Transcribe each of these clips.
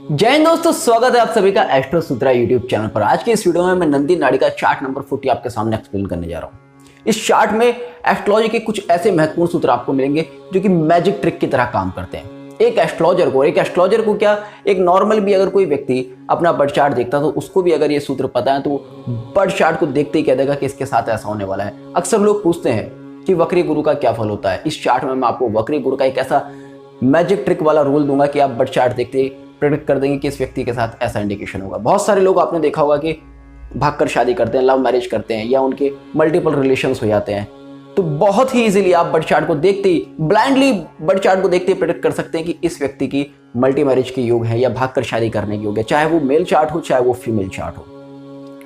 जय हिंद दोस्तों, स्वागत है आप सभी का एस्ट्रो सूत्रा यूट्यूब चैनल पर। आज के इस वीडियो में मैं नंदी नाड़ी का चार्ट नंबर 40 आपके सामने एक्सप्लेन करने जा रहा हूं। इस चार्ट में एस्ट्रोलॉजी के कुछ ऐसे महत्वपूर्ण सूत्र आपको मिलेंगे जो कि मैजिक ट्रिक की तरह काम करते हैं। एक एस्ट्रोलॉजर को क्या, एक नॉर्मल भी अगर कोई व्यक्ति अपना बर्थ चार्ट देखता तो उसको भी अगर ये सूत्र पता है तो बर्थ चार्ट को देखते ही कह देगा कि इसके साथ ऐसा होने वाला है। अक्सर लोग पूछते हैं कि वक्री गुरु का क्या फल होता है। इस चार्ट में मैं आपको वक्री गुरु का एक ऐसा मैजिक ट्रिक वाला रूल दूंगा कि आप बर्थ चार्ट देखते ही प्रेडिक्ट कर देंगे कि इस व्यक्ति के साथ ऐसा इंडिकेशन होगा। बहुत सारे लोग आपने देखा होगा कि भागकर शादी करते हैं, लव मैरिज करते हैं या उनके मल्टीपल रिलेशंस हो जाते हैं। तो बहुत ही इजीली आप बर्थ चार्ट को देखते ही, ब्लाइंडली बर्थ चार्ट को देखते ही प्रेडिक्ट कर सकते हैं कि इस व्यक्ति की मल्टी मैरिज के योग है या भागकर शादी करने के योग है, चाहे वो मेल चार्ट हो चाहे वो फीमेल चार्ट हो।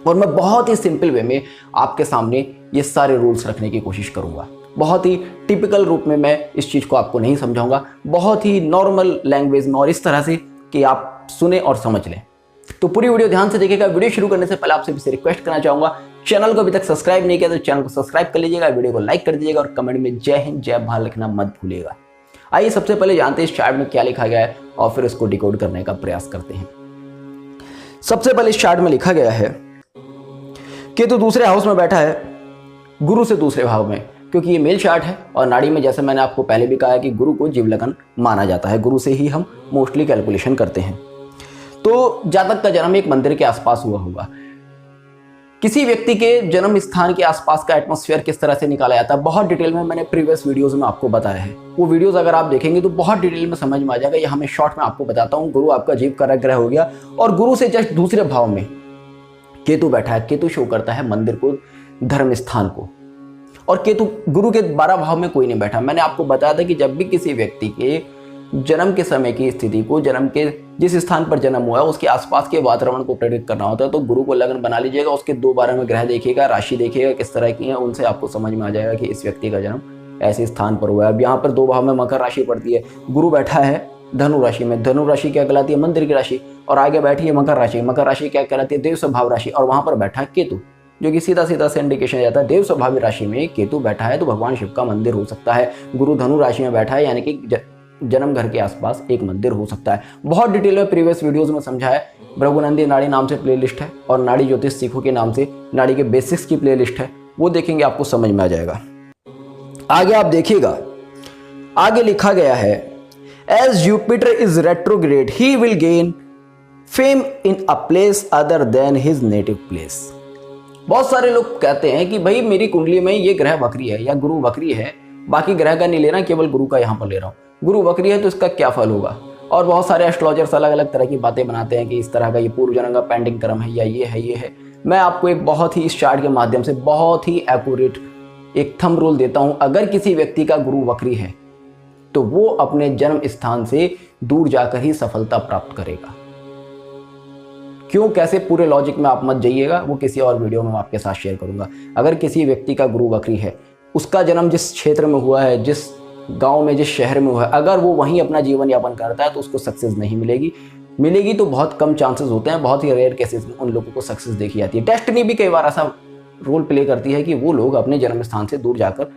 और मैं बहुत ही सिंपल वे में आपके सामने ये सारे रूल्स रखने की कोशिश करूंगा। बहुत ही टिपिकल रूप में मैं इस चीज को आपको नहीं समझाऊंगा, बहुत ही नॉर्मल लैंग्वेज में और इस तरह से कि आप सुने और समझ लें। तो पूरी वीडियो ध्यान से देखिएगा। वीडियो शुरू करने से पहले आपसे भी रिक्वेस्ट करना चाहूंगा, चैनल को अभी तक सब्सक्राइब नहीं किया तो चैनल को सब्सक्राइब कर लीजिएगा, वीडियो को लाइक कर दीजिएगा और कमेंट में जय हिंद जय भारत लिखना मत भूलिएगा। आइए सबसे पहले जानते हैं इस चार्ट में क्या लिखा गया है और फिर इसको डिकोड करने का प्रयास करते हैं। सबसे पहले इस चार्ट में लिखा गया है कि तो दूसरे हाउस में बैठा है गुरु से दूसरे भाव में, क्योंकि ये मेल चार्ट है और नाड़ी में जैसे मैंने आपको पहले भी कहा है कि गुरु को जीव लगन माना जाता है। गुरु से ही हम मोस्टली कैलकुलेशन करते हैं। तो जातक का जन्म एक मंदिर के आसपास हुआ होगा। किसी व्यक्ति के जन्म स्थान के आसपास का एटमॉस्फेयर किस तरह से निकाला जाता है बहुत डिटेल में मैंने प्रीवियस वीडियोस में आपको बताया है। वो वीडियोस अगर आप देखेंगे तो बहुत डिटेल में समझ में आ जाएगा। यह हमें शॉर्ट में आपको बताता हूँ। गुरु आपका जीव का ग्रह हो गया और गुरु से जस्ट दूसरे भाव में केतु बैठा है। केतु शो करता है मंदिर को, धर्म स्थान को, और केतु गुरु के 12 भाव में कोई नहीं बैठा। मैंने आपको बताया था कि जब भी किसी व्यक्ति के जन्म के समय की स्थिति को, जन्म के जिस स्थान पर जन्म हुआ है उसके आसपास के वातावरण को प्रेडिक्ट करना होता है तो गुरु को लगन बना लीजिएगा। उसके 2-12 में ग्रह देखिएगा, राशि देखिएगा किस तरह की है, उनसे आपको समझ में आ जाएगा कि इस व्यक्ति का जन्म ऐसे स्थान पर हुआ है। अब यहाँ पर 2 भाव में मकर राशि पड़ती है, गुरु बैठा है धनु राशि में। धनु राशि क्या कहलाती है? मंदिर की राशि। और आगे बैठी है मकर राशि। मकर राशि क्या कहलाती है? देव स्वभाव राशि। और वहां पर बैठा है केतु, जो कि सीधा सीधा से इंडिकेशन जाता है देव स्वभावी राशि में केतु बैठा है तो भगवान शिव का मंदिर हो सकता है। गुरु धनु राशि में बैठा है यानी कि जन्म घर के आसपास एक मंदिर हो सकता है। बहुत डिटेल में प्रीवियस वीडियोस में समझाया है। भृगुनंदी नाड़ी नाम से प्लेलिस्ट है और नाड़ी ज्योतिष सीखो के नाम से नाड़ी के बेसिक्स की प्लेलिस्ट है, वो देखेंगे आपको समझ में आ जाएगा। आगे आप देखिएगा, आगे लिखा गया है as Jupiter is retrograde he will gain fame in a place other than his native place. बहुत सारे लोग कहते हैं कि भाई मेरी कुंडली में ये ग्रह वक्री है या गुरु वक्री है, बाकी ग्रह का नहीं ले रहा, केवल गुरु का यहां पर ले रहा हूं। गुरु वक्री है तो इसका क्या फल होगा? और बहुत सारे एस्ट्रोलॉजर्स अलग अलग तरह की बातें बनाते हैं कि इस तरह का ये पूर्व जन्म का पेंडिंग कर्म है या ये है। मैं आपको एक बहुत ही इस चार्ट के माध्यम से बहुत ही एक्यूरेट एक थंब रूल देता हूं। अगर किसी व्यक्ति का गुरु वक्री है तो वो अपने जन्म स्थान से दूर जाकर ही सफलता प्राप्त करेगा। क्यों, कैसे, पूरे लॉजिक में आप मत जाइएगा, वो किसी और वीडियो में मैं आपके साथ शेयर करूंगा। अगर किसी व्यक्ति का गुरु वक्री है, उसका जन्म जिस क्षेत्र में हुआ है, जिस गांव में, जिस शहर में हुआ है, अगर वो वहीं अपना जीवन यापन करता है तो उसको सक्सेस नहीं मिलेगी तो बहुत कम चांसेस होते हैं। बहुत ही रेयर केसेस में उन लोगों को सक्सेस देखी जाती है। डेस्टिनी भी कई बार ऐसा रोल प्ले करती है कि वो लोग अपने जन्म स्थान से दूर जाकर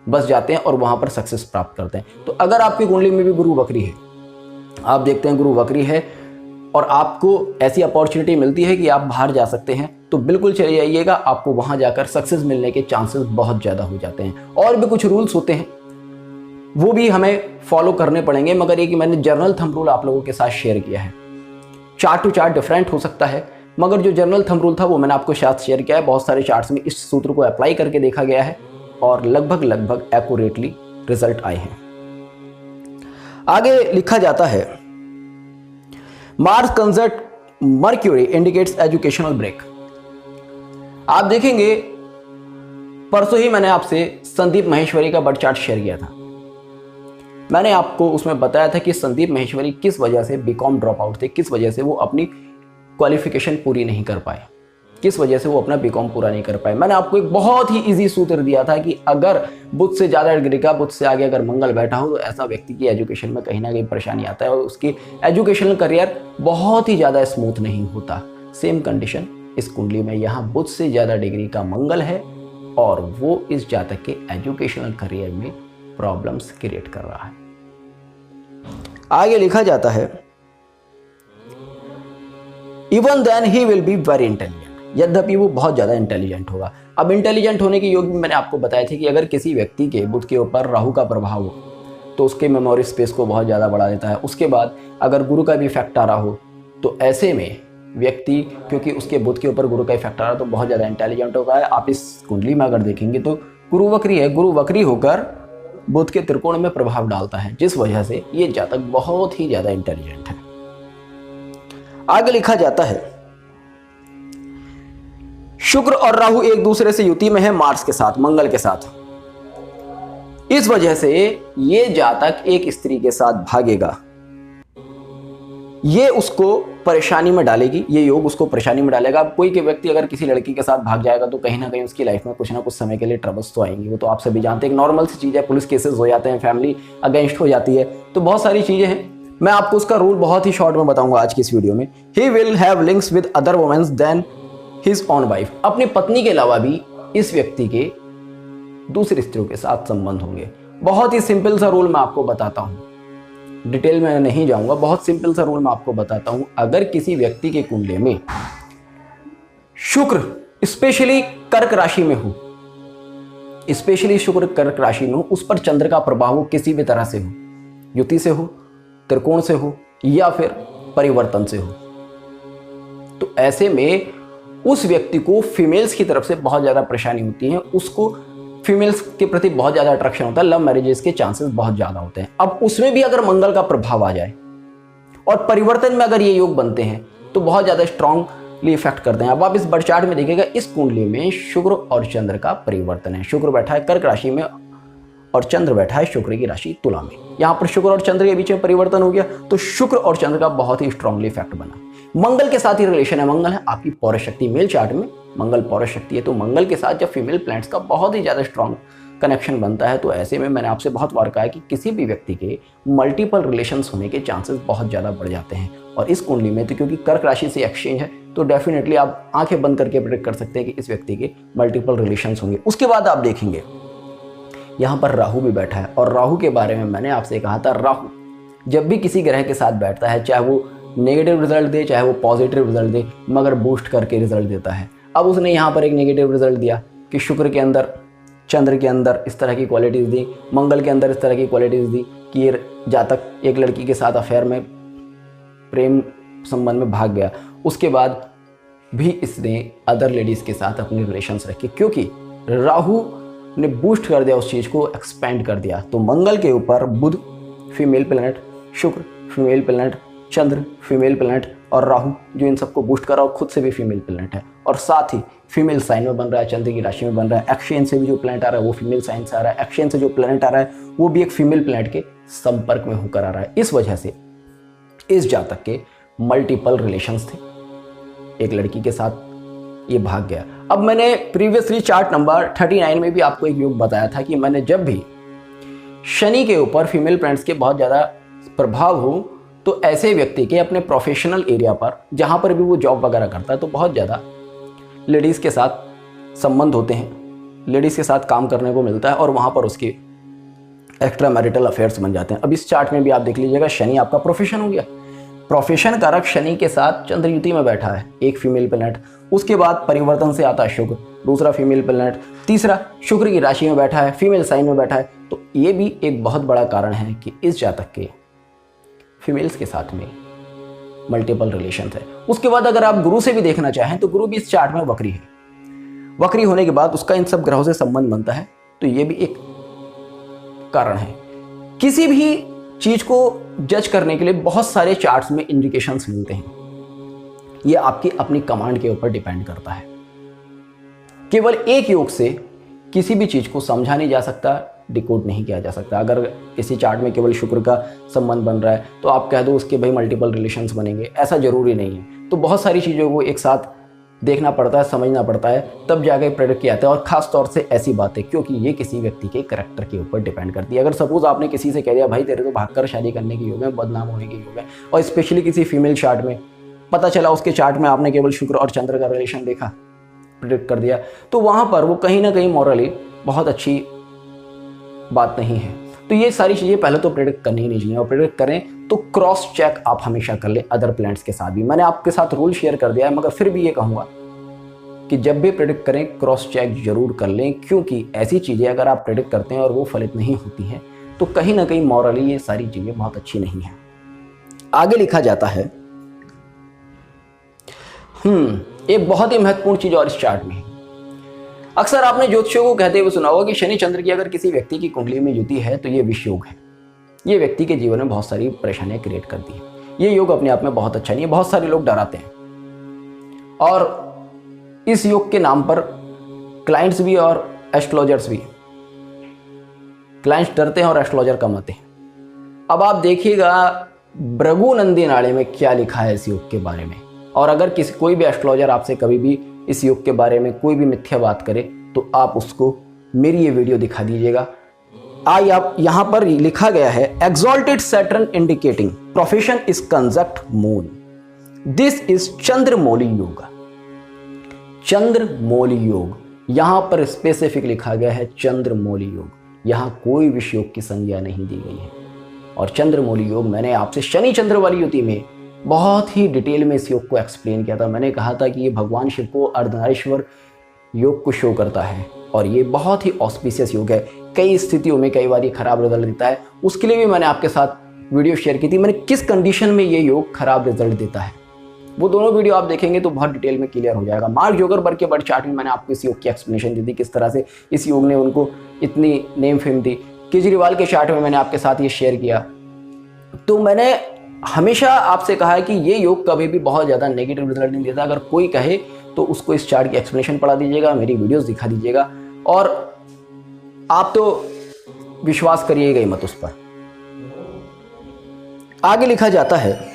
बस जाते हैं और वहां पर सक्सेस प्राप्त करते हैं। तो अगर आपकी कुंडली में भी गुरु वक्री है, आप देखते हैं गुरु वक्री है और आपको ऐसी अपॉर्चुनिटी मिलती है कि आप बाहर जा सकते हैं, तो बिल्कुल चले जाइएगा। आपको वहां जाकर सक्सेस मिलने के चांसेस बहुत ज़्यादा हो जाते हैं। और भी कुछ रूल्स होते हैं, वो भी हमें फॉलो करने पड़ेंगे, मगर ये कि मैंने जर्नल थंब रूल आप लोगों के साथ शेयर किया है। चार्ट टू चार्ट डिफरेंट हो सकता है, मगर जो जर्नल थंब रूल था वो मैंने आपको साथ शेयर किया है। बहुत सारे चार्ट्स में इस सूत्र को अप्लाई करके देखा गया है और लगभग एक्यूरेटली रिजल्ट आए हैं। आगे लिखा जाता है Mars conjunct Mercury indicates educational break. आप देखेंगे परसों ही मैंने आपसे संदीप महेश्वरी का बर्थ चार्ट शेयर किया था। मैंने आपको उसमें बताया था कि संदीप महेश्वरी किस वजह से बीकॉम ड्रॉप आउट थे, किस वजह से वो अपनी क्वालिफिकेशन पूरी नहीं कर पाए, किस वजह से वो अपना बीकॉम पूरा नहीं कर पाए। मैंने आपको एक बहुत ही इजी सूत्र दिया था कि अगर बुध से ज़्यादा डिग्री का, बुध से आगे अगर मंगल बैठा हो तो ऐसा व्यक्ति की एजुकेशन में कहीं ना कहीं परेशानी आता है और उसकी एजुकेशनल करियर बहुत ही ज़्यादा स्मूथ नहीं होता। सेम कंडीशन इस कुंडली में, यहाँ बुध से ज़्यादा डिग्री का मंगल है और वो इस जातक के एजुकेशनल करियर में प्रॉब्लम्स क्रिएट कर रहा है। आगे लिखा जाता है even then he will be very intelligent, यद्यपि वो बहुत ज़्यादा इंटेलिजेंट होगा। अब इंटेलिजेंट होने के योग भी मैंने आपको बताया था कि अगर किसी व्यक्ति के बुध के ऊपर राहु का प्रभाव हो तो उसके मेमोरी स्पेस को बहुत ज़्यादा बढ़ा देता है। उसके बाद अगर गुरु का भी इफेक्ट आ रहा हो तो ऐसे में व्यक्ति, क्योंकि उसके बुध के ऊपर गुरु का इफेक्ट आ रहा है, तो बहुत ज़्यादा इंटेलिजेंट होगा। आप इस कुंडली में अगर देखेंगे तो गुरु वक्री है, गुरु वक्री होकर बुध के त्रिकोण में प्रभाव डालता है, जिस वजह से ये जातक बहुत ही ज़्यादा इंटेलिजेंट है। आगे लिखा जाता है शुक्र और राहु एक दूसरे से युति में है मार्स के साथ, मंगल के साथ। इस वजह से ये जातक एक स्त्री के साथ भागेगा, ये उसको परेशानी में डालेगी, ये योग उसको परेशानी में डालेगा। अब कोई के व्यक्ति अगर किसी लड़की के साथ भाग जाएगा तो कहीं ना कहीं उसकी लाइफ में कुछ ना कुछ समय के लिए ट्रबल्स तो आएंगी, वो तो आप सभी जानते हैं, एक नॉर्मल सी चीज़ है। पुलिस केसेस हो जाते हैं, फैमिली अगेंस्ट हो जाती है, तो बहुत सारी चीज़ें हैं। मैं आपको उसका रूल बहुत ही शॉर्ट में बताऊंगा आज की इस वीडियो में। He will have links with other womens than his own wife. अपनी पत्नी के अलावा भी इस व्यक्ति के दूसरी स्त्रियों के साथ संबंध होंगे। बहुत ही सिंपल सा रूल मैं आपको बताता हूँ, डिटेल में नहीं जाऊंगा, बहुत सिंपल सा रूल मैं आपको बताता हूं। अगर किसी व्यक्ति के कुंडली में शुक्र स्पेशली कर्क राशि में हो, स्पेशली शुक्र कर्क राशि में हो, उस पर चंद्र का प्रभाव किसी भी तरह से हो, युति से हो, त्रिकोण से हो या फिर परिवर्तन से हो, तो ऐसे में उस व्यक्ति को फीमेल्स की तरफ से बहुत ज्यादा परेशानी होती है, उसको फीमेल्स के प्रति बहुत ज़्यादा अट्रैक्शन होता है, लव मैरिजेस के चांसेस बहुत ज़्यादा होते हैं। अब उसमें भी अगर मंगल का प्रभाव आ जाए और परिवर्तन में अगर ये योग बनते हैं तो बहुत ज़्यादा स्ट्रांगली इफेक्ट करते हैं। अब आप इस बर्थ चार्ट में देखिएगा, इस कुंडली में शुक्र और चंद्र का परिवर्तन है। शुक्र बैठा है कर्क राशि में और चंद्र बैठा है शुक्र की राशि तुला में। यहाँ पर शुक्र और चंद्र के बीच में परिवर्तन हो गया तो शुक्र और चंद्र का बहुत ही स्ट्रांगली इफेक्ट बना। मंगल के साथ ही रिलेशन है, मंगल है आपकी पौरुष शक्ति। मेल चार्ट में मंगल पौरुष शक्ति है, तो मंगल के साथ जब फीमेल प्लैनेट्स का बहुत ही ज़्यादा स्ट्रांग कनेक्शन बनता है तो ऐसे में मैंने आपसे बहुत बार कहा है कि किसी भी व्यक्ति के मल्टीपल रिलेशंस होने के चांसेस बहुत ज़्यादा बढ़ जाते हैं। और इस कुंडली में तो क्योंकि कर्क राशि से एक्सचेंज है तो डेफिनेटली आप आंखें बंद करके प्रेडिक्ट कर सकते हैं कि इस व्यक्ति के मल्टीपल रिलेशंस होंगे। उसके बाद आप देखेंगे यहाँ पर राहु भी बैठा है, और राहु के बारे में मैंने आपसे कहा था, राहु जब भी किसी ग्रह के साथ बैठता है, चाहे वो नेगेटिव रिजल्ट दे चाहे वो पॉजिटिव रिजल्ट दे, मगर बूस्ट करके रिजल्ट देता है। अब उसने यहाँ पर एक नेगेटिव रिजल्ट दिया कि शुक्र के अंदर, चंद्र के अंदर इस तरह की क्वालिटीज़ दी, मंगल के अंदर इस तरह की क्वालिटीज़ दी कि ये जातक एक लड़की के साथ अफेयर में, प्रेम संबंध में भाग गया। उसके बाद भी इसने अदर लेडीज़ के साथ अपने रिलेशंस रखे, क्योंकि राहु ने बूस्ट कर दिया, उस चीज़ को एक्सपेंड कर दिया। तो मंगल के ऊपर बुध फीमेल प्लैनेट, शुक्र फीमेल प्लैनेट, चंद्र फीमेल प्लैनेट और राहु जो इन सबको बूस्ट कर रहा है, खुद से भी फीमेल प्लैनेट है और साथ ही फीमेल साइन में बन रहा है, चंद्र की राशि में बन रहा है। एक्सचेंज से भी जो प्लैनेट आ रहा है वो फीमेल साइन से आ रहा है, एक्सचेंज से जो प्लैनेट आ रहा है वो भी एक फीमेल प्लैनेट के संपर्क में होकर आ रहा है। इस वजह से इस जातक के मल्टीपल रिलेशंस थे, एक लड़की के साथ ये भाग गया। अब मैंने प्रीवियसली चार्ट नंबर 39 में भी आपको एक योग बताया था कि मैंने जब भी शनि के ऊपर फीमेल प्लैनेट्स के बहुत ज़्यादा प्रभाव हो तो ऐसे व्यक्ति के अपने प्रोफेशनल एरिया पर, जहाँ पर भी वो जॉब वगैरह करता है, तो बहुत ज़्यादा लेडीज़ के साथ संबंध होते हैं, लेडीज़ के साथ काम करने को मिलता है और वहाँ पर उसके एक्स्ट्रा मैरिटल अफेयर्स बन जाते हैं। अब इस चार्ट में भी आप देख लीजिएगा, शनि आपका प्रोफेशन हो गया, प्रोफेशन कारक शनि के साथ चंद्र युति में बैठा है, एक फीमेल प्लैनेट। उसके बाद परिवर्तन से आता है शुक्र, दूसरा फीमेल प्लैनेट, तीसरा शुक्र की राशि में बैठा है, फीमेल साइन में बैठा है। तो ये भी एक बहुत बड़ा कारण है कि इस जातक के फीमेल्स के साथ में मल्टीपल रिलेशन है। उसके बाद अगर आप गुरु से भी देखना चाहें तो गुरु भी इस चार्ट में वक्री है। वक्री होने के बाद उसका इन सब ग्रहों से संबंध बनता है, तो ये भी एक कारण है। किसी भी चीज को जज करने के लिए बहुत सारे चार्ट्स में इंडिकेशंस मिलते हैं, ये आपकी अपनी कमांड के ऊपर डिपेंड करता है। केवल एक योग से किसी भी चीज को समझा नहीं जा सकता, डिकोड नहीं किया जा सकता। अगर किसी चार्ट में केवल शुक्र का संबंध बन रहा है तो आप कह दो उसके भाई मल्टीपल रिलेशंस बनेंगे, ऐसा जरूरी नहीं है। तो बहुत सारी चीज़ों को एक साथ देखना पड़ता है, समझना पड़ता है, तब जाके प्रेडिक्ट किया जाता है। और खास तौर से ऐसी बातें, क्योंकि ये किसी व्यक्ति के करैक्टर के ऊपर डिपेंड करती है। अगर सपोज आपने किसी से कह दिया भाई तेरे तो भागकर शादी करने के योग है, बदनाम होने के योग है, और स्पेशली किसी फीमेल चार्ट में पता चला उसके चार्ट में आपने केवल शुक्र और चंद्र का रिलेशन देखा, प्रेडिक्ट कर दिया, तो वहाँ पर वो कहीं ना कहीं मॉरली बहुत अच्छी बात नहीं है। तो ये सारी चीज़ें पहले तो प्रेडिक्ट करनी ही नहीं चाहिए, और प्रेडिक्ट करें तो क्रॉस चेक आप हमेशा कर लें अदर प्लैनेट्स के साथ भी। मैंने आपके साथ रूल शेयर कर दिया है, मगर फिर भी ये कहूँगा कि जब भी प्रेडिक्ट करें क्रॉस चेक जरूर कर लें, क्योंकि ऐसी चीज़ें अगर आप प्रेडिक्ट करते हैं और वो फलित नहीं होती हैं तो कहीं ना कहीं मॉरली ये सारी चीज़ें बहुत अच्छी नहीं हैं। आगे लिखा जाता है एक बहुत ही महत्वपूर्ण चीज़ और इस चार्ट में है। अक्सर आपने ज्योतिषियों को कहते हुए सुना होगा कि शनि चंद्र की अगर किसी व्यक्ति की कुंडली में युति है तो ये विष योग है। ये व्यक्ति के जीवन में बहुत सारी परेशानियां क्रिएट करती है। ये योग अपने आप में बहुत अच्छा नहीं है, बहुत सारे लोग डराते हैं और इस योग के नाम पर क्लाइंट्स भी और एस्ट्रोलॉजर्स भी, क्लाइंट्स डरते हैं और एस्ट्रोलॉजर कमाते हैं। अब आप देखिएगा भृगु नंदी नाड़ी में क्या लिखा है इस योग के बारे में, और अगर कोई भी एस्ट्रोलॉजर आपसे कभी भी इस योग के बारे में कोई भी मिथ्या बात करे तो आप उसको मेरी ये वीडियो दिखा दीजिएगा। आप यहां पर लिखा गया है exalted Saturn indicating profession is conjunct moon, this is Chandramouli yoga. Chandramouli योग यहां पर स्पेसिफिक लिखा गया है, चंद्रमौली योग। यहां कोई विष योग की संज्ञा नहीं दी गई है। और चंद्रमौली योग मैंने आपसे शनि चंद्र वाली युति में बहुत ही डिटेल में इस योग को एक्सप्लेन किया था। मैंने कहा था कि ये भगवान शिव को अर्धनारीश्वर योग को शो करता है और ये बहुत ही ऑस्पिशियस योग है। कई स्थितियों में कई बार ये खराब रिजल्ट देता है, उसके लिए भी मैंने आपके साथ वीडियो शेयर की थी। मैंने किस कंडीशन में ये योग खराब रिजल्ट देता है वो दोनों वीडियो आप देखेंगे तो बहुत डिटेल में क्लियर हो जाएगा। मार्क जुकरबर्ग के बर्थ चार्ट में मैंने आपको इस योग की एक्सप्लेनेशन दी थी, किस तरह से इस योग ने उनको इतनी नेम फेम दी। केजरीवाल के चार्ट में मैंने आपके साथ ये शेयर किया। तो मैंने हमेशा आपसे कहा है कि ये योग कभी भी बहुत ज़्यादा नेगेटिव रिजल्ट नहीं देता। अगर कोई कहे तो उसको इस चार्ट की एक्सप्लेनेशन पढ़ा दीजिएगा, मेरी वीडियोस दिखा दीजिएगा, और आप तो विश्वास करिएगा ही मत उस पर। आगे लिखा जाता है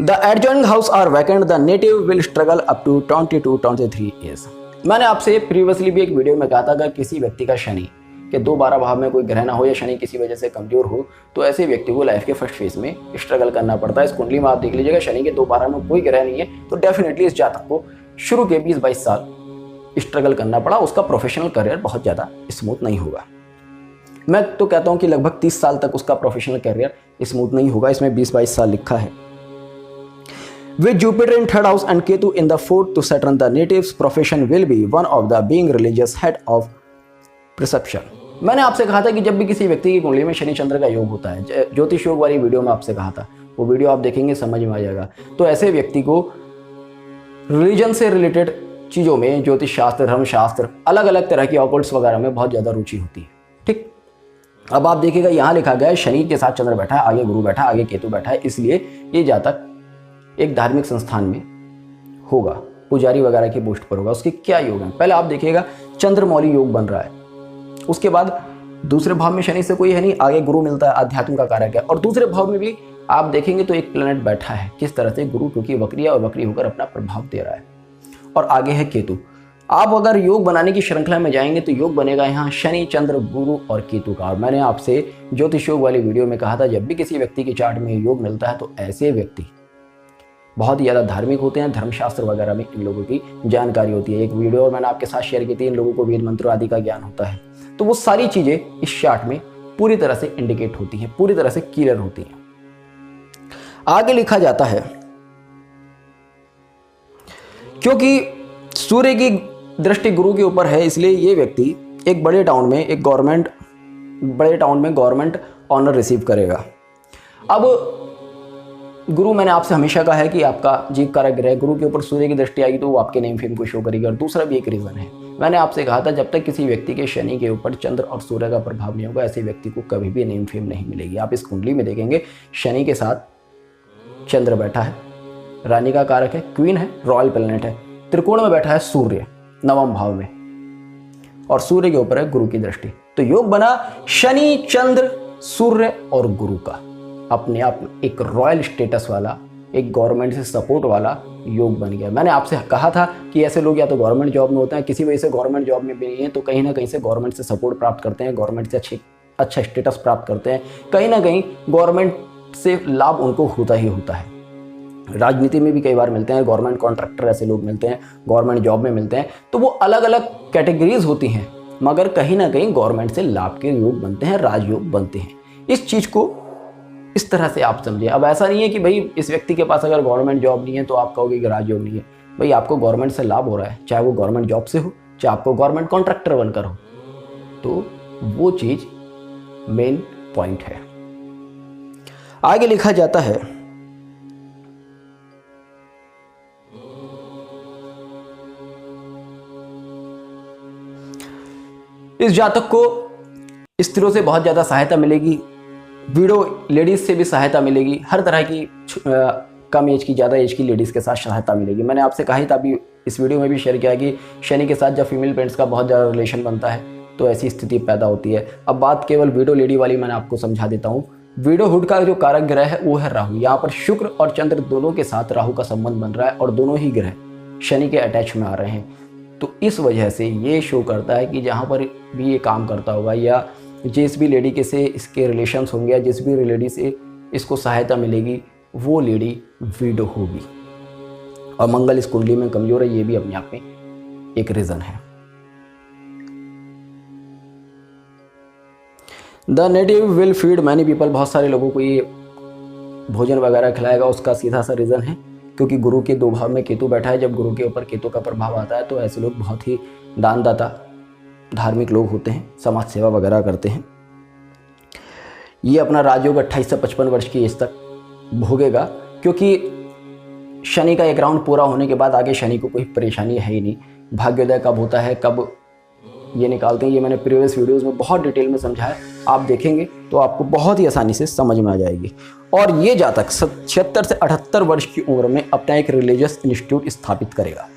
the adjoining house are vacant, the native will struggle up to 22-23 years. मैंने आपसे प्रीवियसली भी एक वीडियो में कहा था अगर किसी व्यक्ति का शनि के 2-12 भाव में कोई ग्रह ना हो या शनि किसी वजह से कमजोर हो तो ऐसे व्यक्ति को लाइफ के फर्स्ट फेज में स्ट्रगल करना पड़ता है। इस कुंडली में आप देख लीजिएगा शनि के 2-12 में कोई ग्रह नहीं है तो डेफिनेटली इस जातक को शुरू के 20-22 साल स्ट्रगल करना पड़ा। उसका प्रोफेशनल करियर बहुत ज़्यादा स्मूथ नहीं होगा। मैं तो कहता हूँ कि लगभग 30 साल तक उसका प्रोफेशनल करियर स्मूथ नहीं होगा। इसमें 20-22 साल लिखा है। With Jupiter in third house and Ketu in the fourth to Saturn, the native's profession will be one of the being religious head of perception। मैंने आपसे कहा था कि जब भी किसी व्यक्ति की कुंडली में शनि चंद्र का योग होता है, ज्योतिष योग वाली वीडियो में आपसे कहा था, वो वीडियो आप देखेंगे समझ में आ जाएगा। तो ऐसे व्यक्ति को रिलीजन से रिलेटेड चीज़ों में, ज्योतिष शास्त्र, धर्मशास्त्र, अलग अलग तरह की ऑकल्ट्स वगैरह में बहुत ज़्यादा रुचि होती है। ठीक, अब आप देखिएगा यहाँ लिखा गया है शनि के साथ चंद्र बैठा है, आगे गुरु बैठा है, आगे केतु बैठा है, इसलिए ये जातक एक धार्मिक संस्थान में होगा, पुजारी वगैरह की पोस्ट पर होगा। उसके क्या योग हैं पहले आप देखिएगा। चंद्रमौली योग बन रहा है, उसके बाद दूसरे भाव में शनि से कोई है नहीं, आगे गुरु मिलता है, अध्यात्म का कारक है, और दूसरे भाव में भी आप देखेंगे तो एक प्लैनेट बैठा है। किस तरह से? गुरु, क्योंकि वक्री है और वक्री होकर अपना प्रभाव दे रहा है। और आगे है केतु। आप अगर योग बनाने की श्रृंखला में जाएंगे तो योग बनेगा यहाँ शनि, चंद्र, गुरु और केतु का। और मैंने आपसे ज्योतिष योग वाली वीडियो में कहा था जब भी किसी व्यक्ति के चार्ट में योग मिलता है तो ऐसे व्यक्ति बहुत ही ज़्यादा धार्मिक होते हैं। धर्मशास्त्र वगैरह में इन लोगों की जानकारी होती है। एक वीडियो और मैंने आपके साथ शेयर की थी, इन लोगों को वेद मंत्र आदि का ज्ञान होता है। तो वो सारी चीज़ें इस चार्ट में पूरी तरह से इंडिकेट होती हैं, पूरी तरह से क्लियर होती हैं। आगे लिखा जाता है क्योंकि सूर्य की दृष्टि गुरु के ऊपर है, इसलिए ये व्यक्ति एक बड़े टाउन में गवर्नमेंट ऑनर रिसीव करेगा। अब गुरु, मैंने आपसे हमेशा कहा है कि आपका जीव कारक ग्रह गुरु के ऊपर सूर्य की दृष्टि आएगी तो वो आपके नेम फेम को शो करेगी। और दूसरा भी एक रीज़न है, मैंने आपसे कहा था जब तक किसी व्यक्ति के शनि के ऊपर चंद्र और सूर्य का प्रभाव नहीं होगा ऐसे व्यक्ति को कभी भी नेम फेम नहीं मिलेगी। आप इस कुंडली में देखेंगे शनि के साथ चंद्र बैठा है, रानी का कारक है, क्वीन है, रॉयल प्लैनेट है। त्रिकोण में बैठा है सूर्य 9वें भाव में, और सूर्य के ऊपर है गुरु की दृष्टि। तो योग बना शनि, चंद्र, सूर्य और गुरु का। अपने आप में एक रॉयल स्टेटस वाला, एक गवर्नमेंट से सपोर्ट वाला योग बन गया। मैंने आपसे कहा था कि ऐसे लोग या तो गवर्नमेंट जॉब में होते हैं, किसी वजह से गवर्नमेंट जॉब में भी नहीं है तो कहीं ना कहीं से गवर्नमेंट से सपोर्ट प्राप्त करते हैं, गवर्नमेंट से अच्छा स्टेटस प्राप्त करते हैं, कहीं ना कहीं गवर्नमेंट से लाभ उनको होता ही होता है। राजनीति में भी कई बार मिलते हैं, गवर्नमेंट कॉन्ट्रैक्टर ऐसे लोग मिलते हैं, गवर्नमेंट जॉब में मिलते हैं। तो वो अलग अलग कैटेगरीज होती हैं, मगर कहीं ना कहीं गवर्नमेंट से लाभ के योग बनते हैं, राजयोग बनते हैं। इस चीज़ को इस तरह से आप समझें। अब ऐसा नहीं है कि भाई इस व्यक्ति के पास अगर गवर्नमेंट जॉब नहीं है तो आप कहोगे कि राजयोग नहीं है। भाई आपको गवर्नमेंट से लाभ हो रहा है, चाहे वो गवर्नमेंट जॉब से हो, चाहे आपको गवर्नमेंट कॉन्ट्रैक्टर बनकर हो, तो वो चीज़ मेन पॉइंट है। आगे लिखा जाता है, इस जातक को स्त्रियों से बहुत ज़्यादा सहायता मिलेगी, विडो लेडीज़ से भी सहायता मिलेगी, हर तरह की कम एज की ज़्यादा एज की लेडीज़ के साथ सहायता मिलेगी। मैंने आपसे कहा ही था, अभी इस वीडियो में भी शेयर किया कि शनि के साथ जब फीमेल फ्रेंड्स का बहुत ज़्यादा रिलेशन बनता है तो ऐसी स्थिति पैदा होती है। अब बात केवल विडो लेडी वाली मैंने आपको समझा देता हूँ। विडोहुड का जो कारक ग्रह है वो है राहु। यहाँ पर शुक्र और चंद्र दोनों के साथ राहु का संबंध बन रहा है और दोनों ही ग्रह शनि के अटैच में आ रहे हैं। तो इस वजह से ये शो करता है कि जहाँ पर भी ये काम करता होगा या जिस भी लेडी के से इसके रिलेशंस होंगे या जिस भी लेडी से इसको सहायता मिलेगी वो लेडी विडो होगी। और मंगल इस कुंडली में कमजोर है, ये भी अपने आप में एक रीजन है। The native will feed many people, बहुत सारे लोगों को ये भोजन वगैरह खिलाएगा। उसका सीधा सा रीज़न है क्योंकि गुरु के 2 भाव में केतु बैठा है। जब गुरु के ऊपर केतु का प्रभाव आता है तो ऐसे लोग बहुत ही दानदाता धार्मिक लोग होते हैं, समाज सेवा वगैरह करते हैं। ये अपना राजयोग 28 से 55 वर्ष की एज तक भोगेगा क्योंकि शनि का एक राउंड पूरा होने के बाद आगे शनि को कोई परेशानी है ही नहीं। भाग्योदय कब होता है, कब ये निकालते हैं, ये मैंने प्रीवियस वीडियोस में बहुत डिटेल में समझाया। आप देखेंगे तो आपको बहुत ही आसानी से समझ में आ जाएगी। और ये जातक 76 से 78 वर्ष की उम्र में अपना एक रिलीजियस इंस्टीट्यूट स्थापित करेगा।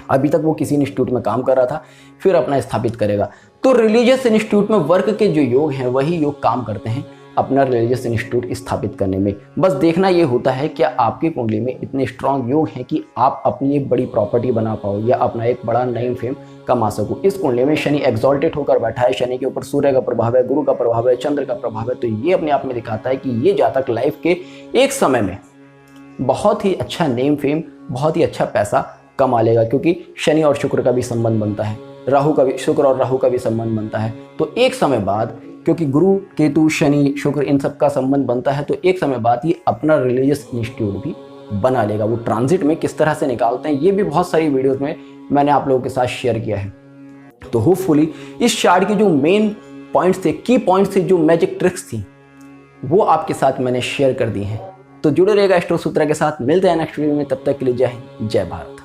अभी तक वो किसी इंस्टीट्यूट में काम कर रहा था, फिर अपना स्थापित करेगा। तो रिलीजियस इंस्टीट्यूट में वर्क के जो योग हैं वही योग काम करते हैं अपना रिलीजियस इंस्टीट्यूट स्थापित करने में। बस देखना ये होता है क्या आपकी कुंडली में इतने स्ट्रांग योग हैं कि आप अपनी एक बड़ी प्रॉपर्टी बना पाओ या अपना एक बड़ा नेम फेम कमा सको। इस कुंडली में शनि एग्जॉल्टेड होकर बैठा है, शनि के ऊपर सूर्य का प्रभाव है, गुरु का प्रभाव है, चंद्र का प्रभाव है। तो ये अपने आप में दिखाता है कि ये जातक लाइफ के एक समय में बहुत ही अच्छा नेम फेम, बहुत ही अच्छा पैसा कमा लेगा क्योंकि शनि और शुक्र का भी संबंध बनता है, राहु का भी, शुक्र और राहु का भी संबंध बनता है। तो एक समय बाद क्योंकि गुरु केतु शनि शुक्र इन सब का संबंध बनता है तो एक समय बाद ये अपना रिलीजियस इंस्टीट्यूट भी बना लेगा। वो ट्रांजिट में किस तरह से निकालते हैं ये भी बहुत सारी वीडियोस में मैंने आप लोगों के साथ शेयर किया है। तो होपफुली इस चार्ट के जो मेन पॉइंट्स थे, की पॉइंट्स थे, जो मैजिक ट्रिक्स थी वो आपके साथ मैंने शेयर कर दी हैं। तो जुड़े रहेगा एस्ट्रो सूत्रा के साथ। मिलते हैं नेक्स्ट वीडियो में, तब तक के लिए जय हिंद, जय भारत।